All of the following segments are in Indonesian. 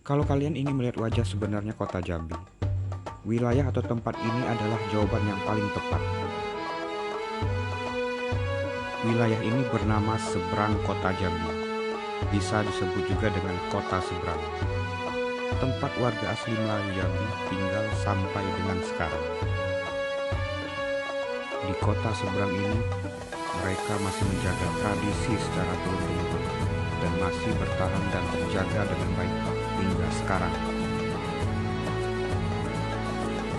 Kalau kalian ingin melihat wajah sebenarnya kota Jambi, wilayah atau tempat ini adalah jawaban yang paling tepat. Wilayah ini bernama Seberang Kota Jambi. Bisa disebut juga dengan Kota Seberang. Tempat warga asli Melayu Jambi tinggal sampai dengan sekarang. Di Kota Seberang ini, mereka masih menjaga tradisi secara turun-temurun dan masih bertahan dan terjaga dengan baik hingga sekarang.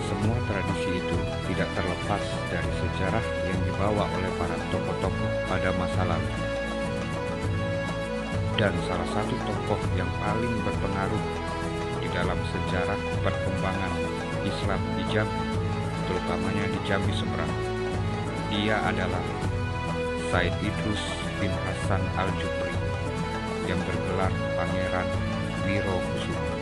Semua tradisi itu tidak terlepas dari sejarah yang dibawa oleh para tokoh-tokoh pada masa lalu. Dan salah satu tokoh yang paling berpengaruh di dalam sejarah perkembangan Islam di Jambi, terutamanya di Jambi Seberang, dia adalah Said Idrus bin Hasan Al-Jupri yang bergelar Pangeran Wirokusumo.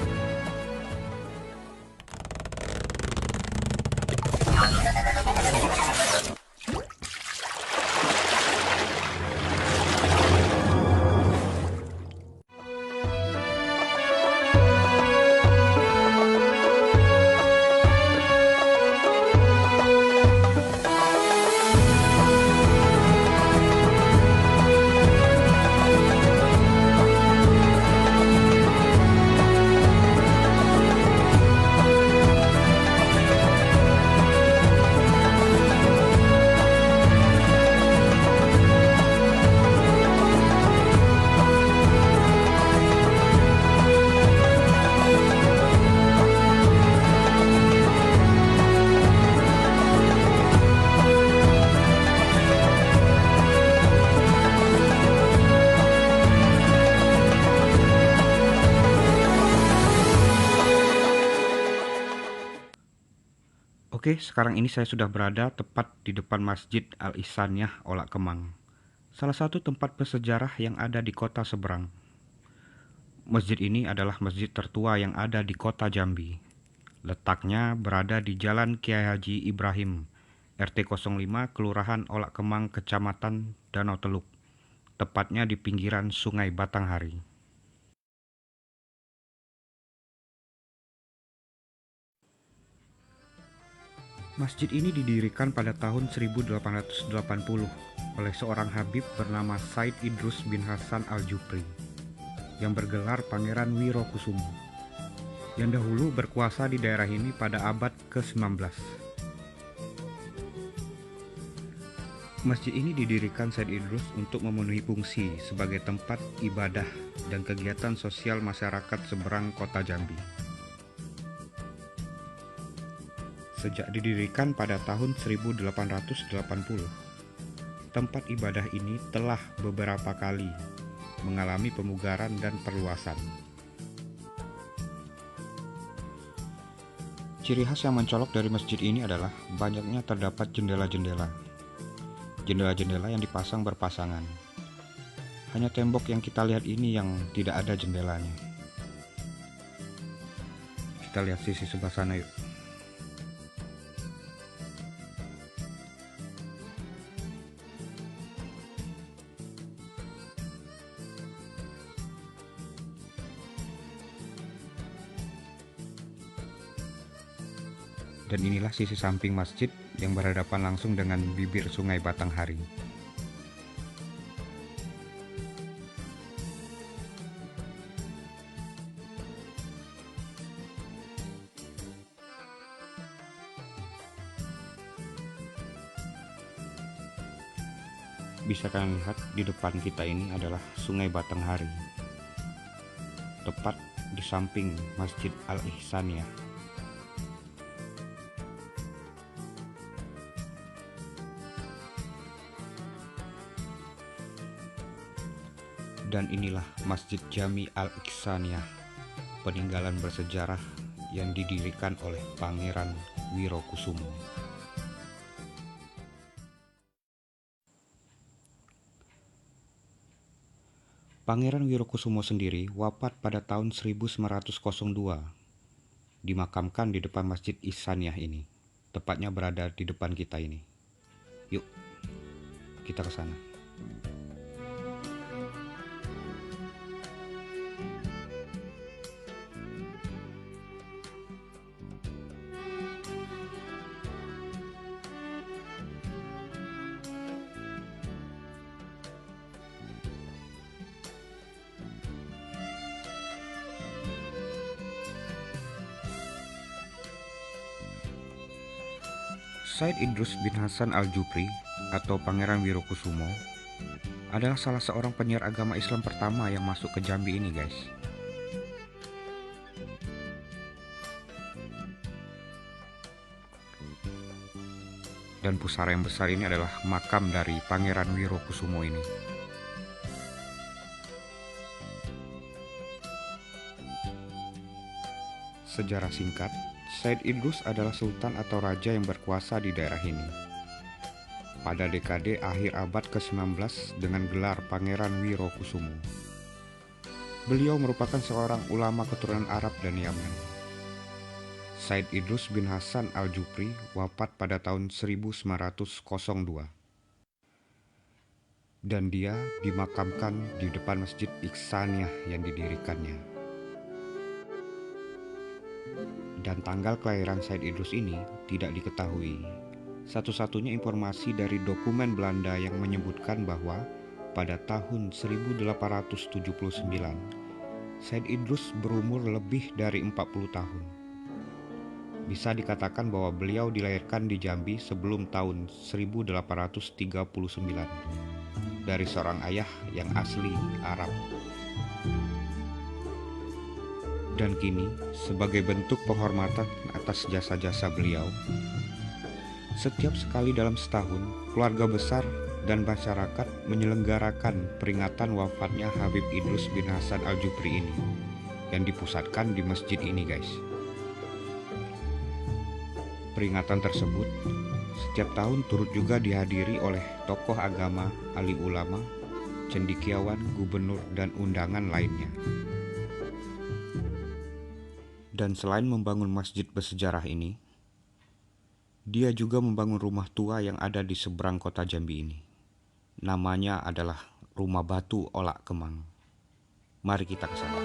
Oke, sekarang ini saya sudah berada tepat di depan Masjid Al-Ihsaniyah Olak Kemang, salah satu tempat bersejarah yang ada di Kota Seberang. Masjid ini adalah masjid tertua yang ada di Kota Jambi. Letaknya berada di Jalan Kiai Haji Ibrahim, RT 05, Kelurahan Olak Kemang, Kecamatan Danau Teluk, tepatnya di pinggiran Sungai Batanghari. Masjid ini didirikan pada tahun 1880 oleh seorang habib bernama Said Idrus bin Hasan Al-Jupri yang bergelar Pangeran Wirokusumo, yang dahulu berkuasa di daerah ini pada abad ke-19. Masjid ini didirikan Said Idrus untuk memenuhi fungsi sebagai tempat ibadah dan kegiatan sosial masyarakat seberang Kota Jambi. Sejak didirikan pada tahun 1880, tempat ibadah ini telah beberapa kali mengalami pemugaran dan perluasan. Ciri khas yang mencolok dari masjid ini adalah banyaknya terdapat jendela-jendela. Jendela-jendela yang dipasang berpasangan. Hanya tembok yang kita lihat ini yang tidak ada jendelanya. Kita lihat sisi sebelah sana yuk. Dan inilah sisi samping masjid yang berhadapan langsung dengan bibir Sungai Batanghari. Bisa kalian lihat di depan kita ini adalah Sungai Batanghari, tepat di samping Masjid Al-Ihsaniyah. Dan inilah Masjid Jami Al-Ihsaniyah, peninggalan bersejarah yang didirikan oleh Pangeran Wirokusumo. Pangeran Wirokusumo sendiri wafat pada tahun 1902, dimakamkan di depan Masjid Ihsaniyah ini, tepatnya berada di depan kita ini. Yuk, kita ke sana. Said Idrus bin Hasan Al-Jupri atau Pangeran Wirokusumo adalah salah seorang penyiar agama Islam pertama yang masuk ke Jambi ini, guys. Dan pusara yang besar ini adalah makam dari Pangeran Wirokusumo ini. Sejarah singkat, Said Idrus adalah sultan atau raja yang berkuasa di daerah ini pada dekade akhir abad ke-19 dengan gelar Pangeran Wirokusumo. Beliau merupakan seorang ulama keturunan Arab dan Yaman. Said Idrus bin Hasan Al-Jupri wafat pada tahun 1902. Dan dia dimakamkan di depan Masjid Ihsaniyah yang didirikannya. Dan tanggal kelahiran Said Idrus ini tidak diketahui. Satu-satunya informasi dari dokumen Belanda yang menyebutkan bahwa pada tahun 1879, Said Idrus berumur lebih dari 40 tahun. Bisa dikatakan bahwa beliau dilahirkan di Jambi sebelum tahun 1839 dari seorang ayah yang asli Arab. Dan kini, sebagai bentuk penghormatan atas jasa-jasa beliau, setiap sekali dalam setahun, keluarga besar dan masyarakat menyelenggarakan peringatan wafatnya Habib Idrus bin Hasan Al-Jupri ini, yang dipusatkan di masjid ini, guys. Peringatan tersebut setiap tahun turut juga dihadiri oleh tokoh agama, alim ulama, cendekiawan, gubernur, dan undangan lainnya. Dan selain membangun masjid bersejarah ini, dia juga membangun rumah tua yang ada di seberang kota Jambi ini. Namanya adalah Rumah Batu Olak Kemang. Mari kita ke sana.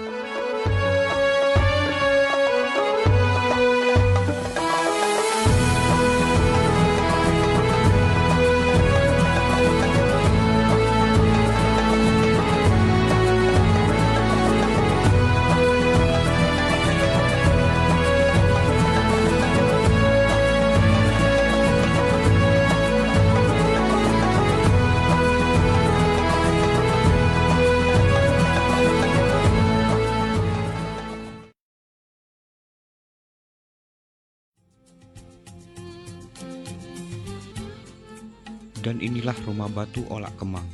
Dan inilah Rumah Batu Olak Kemang.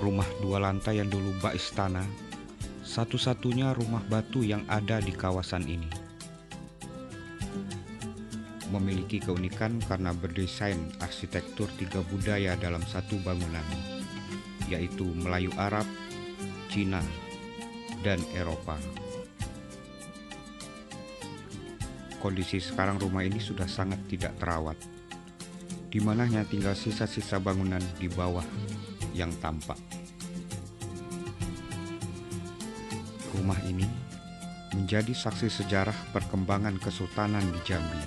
Rumah 2 lantai yang dulu bak istana, satu-satunya rumah batu yang ada di kawasan ini. Memiliki keunikan karena berdesain arsitektur 3 budaya dalam satu bangunan, yaitu Melayu Arab, Cina, dan Eropa. Kondisi sekarang rumah ini sudah sangat tidak terawat, di mana hanya tinggal sisa-sisa bangunan di bawah yang tampak. Rumah ini menjadi saksi sejarah perkembangan Kesultanan di Jambi,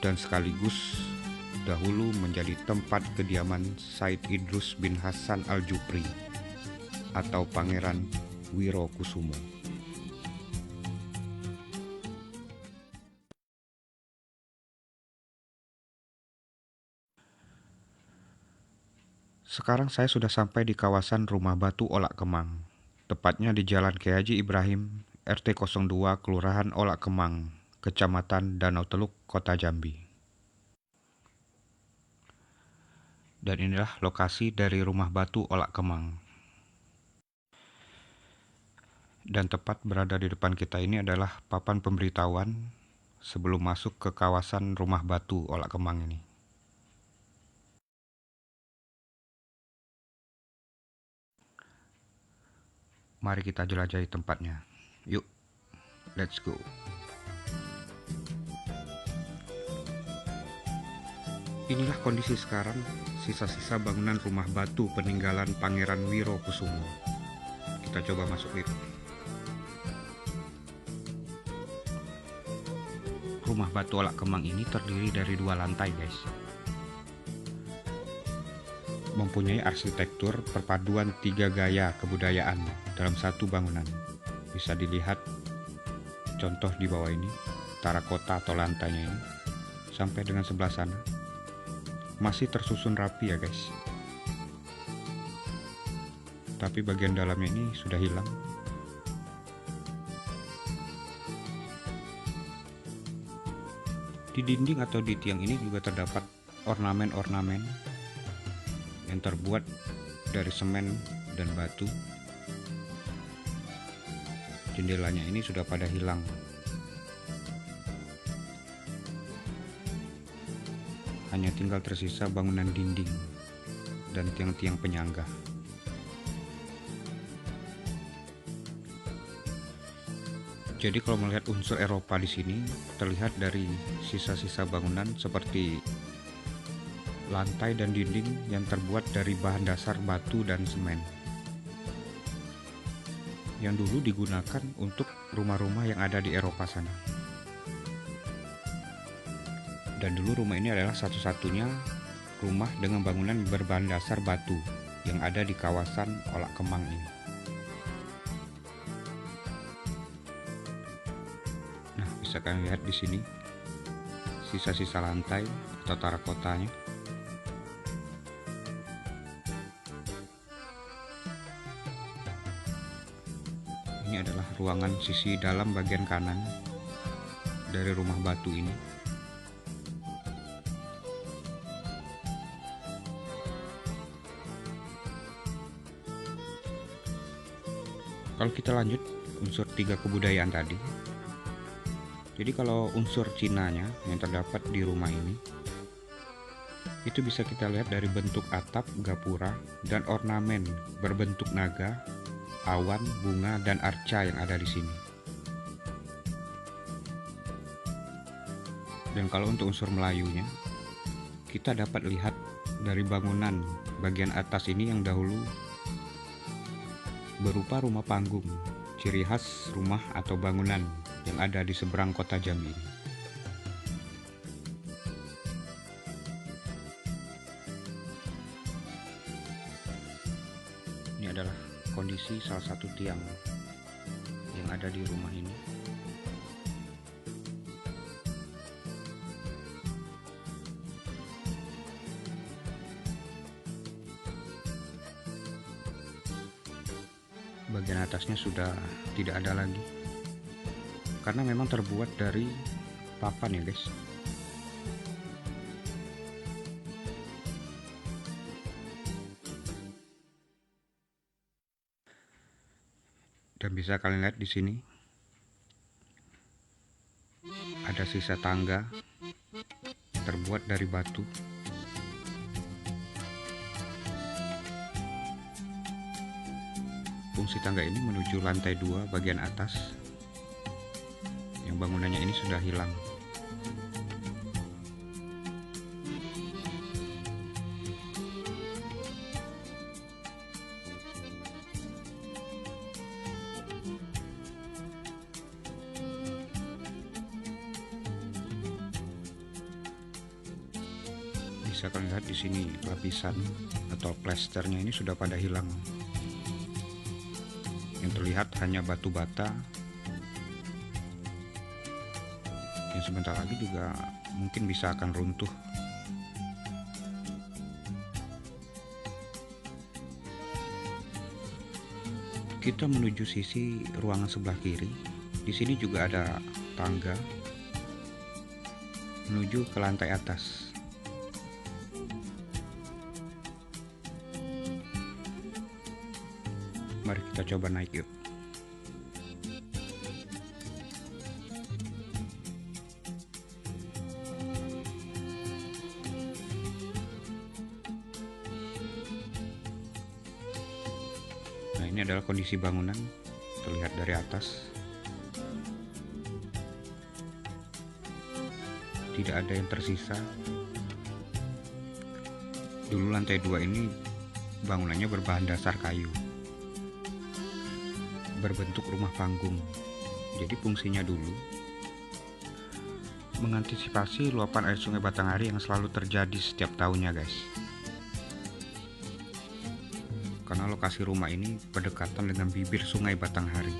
dan sekaligus dahulu menjadi tempat kediaman Said Idrus bin Hasan Al-Jupri atau Pangeran Wirokusumo. Sekarang saya sudah sampai di kawasan Rumah Batu Olak Kemang, tepatnya di Jalan Kiai Haji Ibrahim, RT 02, Kelurahan Olak Kemang, Kecamatan Danau Teluk, Kota Jambi. Dan inilah lokasi dari Rumah Batu Olak Kemang. Dan tepat berada di depan kita ini adalah papan pemberitahuan sebelum masuk ke kawasan Rumah Batu Olak Kemang ini. Mari kita jelajahi tempatnya. Yuk, let's go. Inilah kondisi sekarang sisa-sisa bangunan rumah batu peninggalan Pangeran Wirokusumo. Kita coba masuk yuk. Rumah Batu Olak Kemang ini terdiri dari 2 lantai, guys. Mempunyai arsitektur perpaduan 3 gaya kebudayaan dalam satu bangunan. Bisa dilihat contoh di bawah ini, terakota atau lantainya ini. sampai dengan sebelah sana masih tersusun rapi ya guys. Tapi bagian dalamnya ini sudah hilang. Di dinding atau di tiang ini juga terdapat ornamen-ornamen yang terbuat dari semen dan batu. Jendelanya ini sudah pada hilang. Hanya tinggal tersisa bangunan dinding dan tiang-tiang penyangga. Jadi kalau melihat unsur Eropa di sini terlihat dari sisa-sisa bangunan seperti lantai dan dinding yang terbuat dari bahan dasar batu dan semen, yang dulu digunakan untuk rumah-rumah yang ada di Eropa sana. Dan dulu rumah ini adalah satu-satunya rumah dengan bangunan berbahan dasar batu yang ada di kawasan Olak Kemang ini. Nah, bisa kalian lihat di sini sisa-sisa lantai atau terakotanya. Ini adalah ruangan sisi dalam bagian kanan dari rumah batu ini. Kalau kita lanjut unsur 3 kebudayaan tadi. Jadi kalau unsur Cinanya yang terdapat di rumah ini, itu bisa kita lihat dari bentuk atap, gapura, dan ornamen berbentuk naga, awan, bunga, dan arca yang ada di sini. Dan kalau untuk unsur Melayunya, kita dapat lihat dari bangunan bagian atas ini yang dahulu berupa rumah panggung, ciri khas rumah atau bangunan yang ada di seberang kota Jambi ini. Ini adalah kondisi salah satu tiang yang ada di rumah ini. Bagian atasnya sudah tidak ada lagi karena memang terbuat dari papan ya guys. Dan bisa kalian lihat di sini ada sisa tangga yang terbuat dari batu. Fungsi tangga ini menuju lantai 2 bagian atas yang bangunannya ini sudah hilang. Bisa kalian lihat di sini lapisan atau plasternya ini sudah pada hilang. Yang terlihat hanya batu bata yang sebentar lagi juga mungkin bisa akan runtuh. Kita menuju sisi ruangan sebelah kiri. Di sini juga ada tangga menuju ke lantai atas. Mari kita coba naik yuk. Nah, ini adalah kondisi bangunan terlihat dari atas. Tidak ada yang tersisa. Dulu lantai 2 ini bangunannya berbahan dasar kayu, berbentuk rumah panggung. Jadi fungsinya dulu mengantisipasi luapan air sungai Batanghari yang selalu terjadi setiap tahunnya guys. Karena lokasi rumah ini berdekatan dengan bibir sungai Batanghari.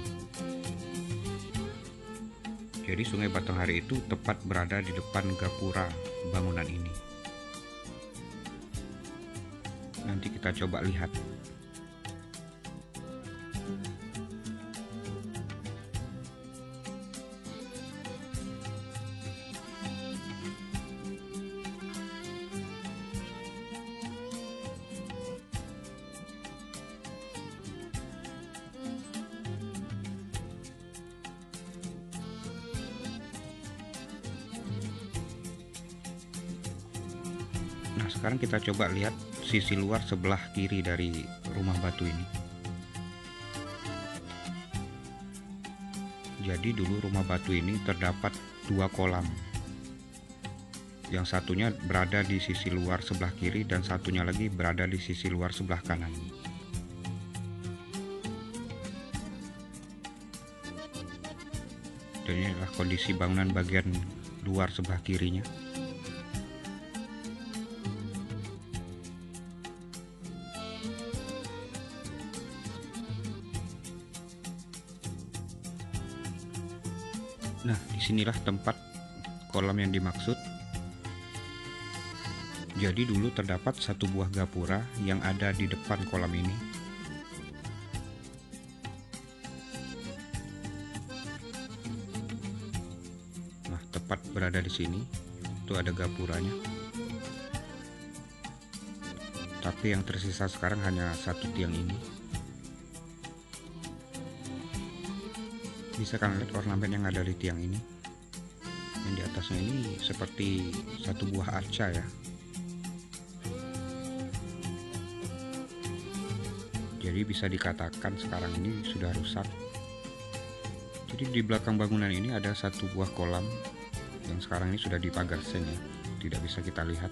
Jadi Sungai Batanghari itu tepat berada di depan gapura bangunan ini. Nanti kita coba lihat. Nah, sekarang kita coba lihat sisi luar sebelah kiri dari rumah batu ini. Jadi dulu rumah batu ini terdapat 2 kolam. Yang satunya berada di sisi luar sebelah kiri dan satunya lagi berada di sisi luar sebelah kanan. Dan ini adalah kondisi bangunan bagian luar sebelah kirinya. Nah, disinilah tempat kolam yang dimaksud. Jadi dulu terdapat satu buah gapura yang ada di depan kolam ini. Nah, tepat berada di sini. Itu ada gapuranya. Tapi yang tersisa sekarang hanya satu tiang ini. Bisa kan lihat ornamen yang ada di tiang ini. Yang di atasnya ini seperti satu buah arca ya. Jadi bisa dikatakan sekarang ini sudah rusak. Jadi di belakang bangunan ini ada satu buah kolam yang sekarang ini sudah dipagar seng ya. Tidak bisa kita lihat.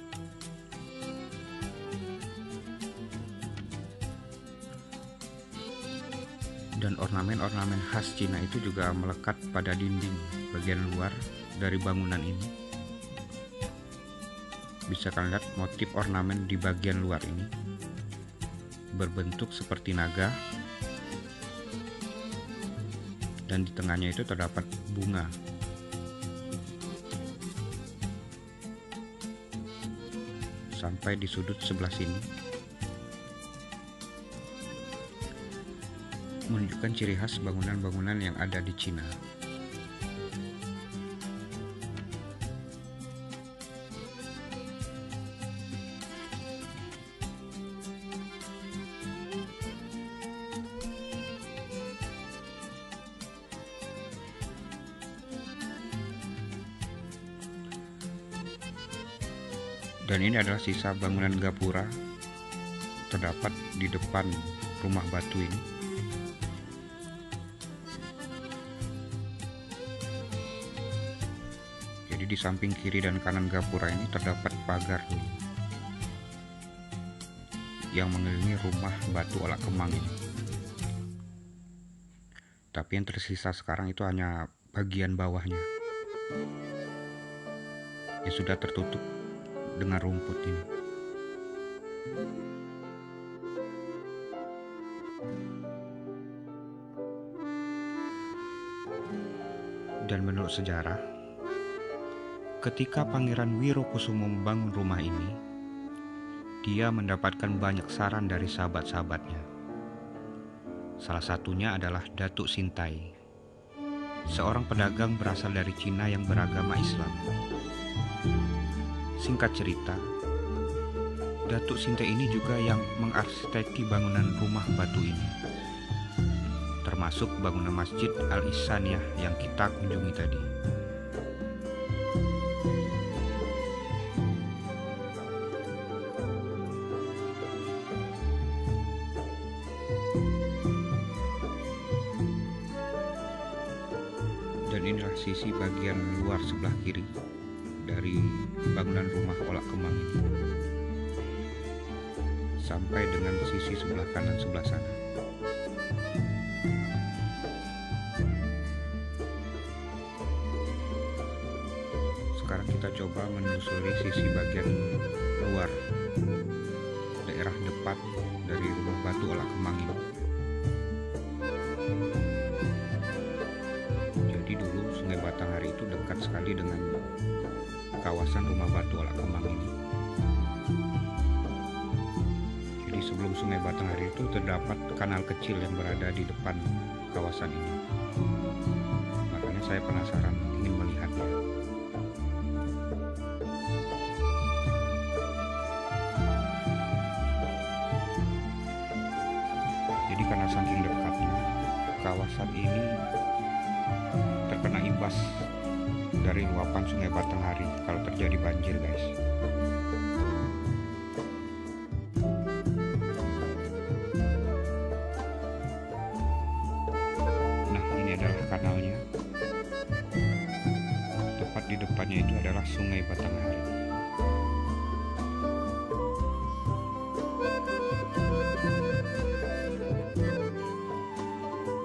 Dan ornamen-ornamen khas Cina itu juga melekat pada dinding bagian luar dari bangunan ini. Bisa kalian lihat motif ornamen di bagian luar ini berbentuk seperti naga, dan di tengahnya itu terdapat bunga. Sampai di sudut sebelah sini menunjukkan ciri khas bangunan-bangunan yang ada di Cina. Dan ini adalah sisa bangunan gapura terdapat di depan rumah batu ini. Jadi di samping kiri dan kanan gapura ini terdapat pagar yang mengelilingi rumah batu Olak Kemang ini. Tapi yang tersisa sekarang itu hanya bagian bawahnya. Ya sudah tertutup dengan rumput ini. Dan menurut sejarah, ketika Pangeran Wirokusumo membangun rumah ini, dia mendapatkan banyak saran dari sahabat-sahabatnya. Salah satunya adalah Datuk Sintai, seorang pedagang berasal dari Cina yang beragama Islam. Singkat cerita, Datuk Sintai ini juga yang mengarsiteki bangunan rumah batu ini, termasuk bangunan Masjid Al-Ihsaniyah yang kita kunjungi tadi. Dan inilah sisi bagian luar sebelah kiri dari bangunan rumah Olak Kemang ini, sampai dengan sisi sebelah kanan sebelah sana. Sekarang kita coba menelusuri sisi bagian luar daerah depan dari rumah batu Olak Kemang ini. Jadi dulu Sungai Batanghari sekali dengan kawasan Rumah Batu Olak Kemang ini. Jadi sebelum Sungai Batanghari itu terdapat kanal kecil yang berada di depan kawasan ini. Makanya saya penasaran ingin melihatnya. Jadi karena saking dekatnya, kawasan ini terkena imbas dari luapan Sungai Batanghari kalau terjadi banjir, guys. Nah, ini adalah kanalnya. Tepat di depannya itu adalah Sungai Batanghari.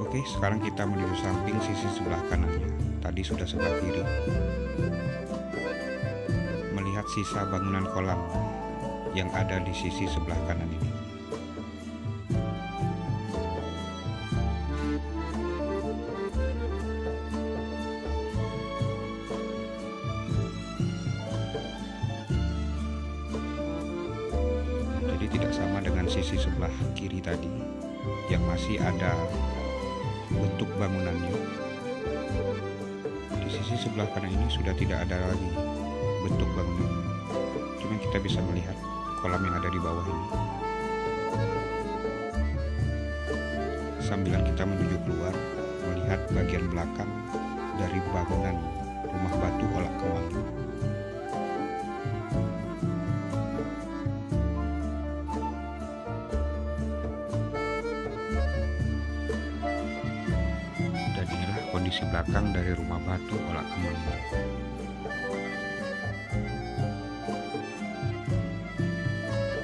Oke, sekarang kita menuju samping sisi sebelah kanannya. Tadi sudah sebelah kiri. Melihat sisa bangunan kolam yang ada di sisi sebelah kanan ini. Jadi tidak sama dengan sisi sebelah kiri tadi yang masih ada bentuk bangunannya. Di sisi sebelah kanan ini sudah tidak ada lagi bentuk bangunannya. Cuma kita bisa melihat kolam yang ada di bawah ini. Sambilan kita menuju keluar, melihat bagian belakang dari bangunan Rumah Batu Olak Kemang. Dan inilah kondisi belakang dari Rumah Batu Olak Kemang.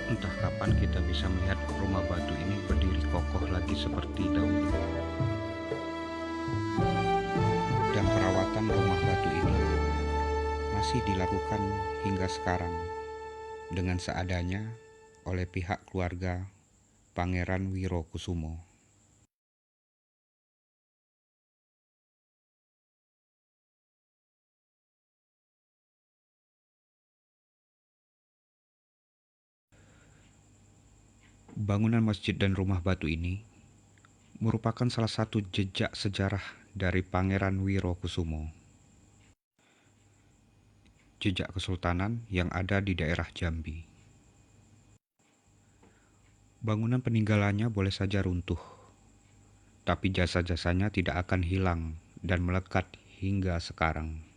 Entah kapan kita bisa melihat rumah batu ini berdiri kokoh lagi seperti dahulu. Dan perawatan rumah batu ini masih dilakukan hingga sekarang dengan seadanya oleh pihak keluarga Pangeran Wirokusumo. Bangunan masjid dan rumah batu ini merupakan salah satu jejak sejarah dari Pangeran Wirokusumo. Jejak kesultanan yang ada di daerah Jambi. Bangunan peninggalannya boleh saja runtuh, tapi jasa-jasanya tidak akan hilang dan melekat hingga sekarang.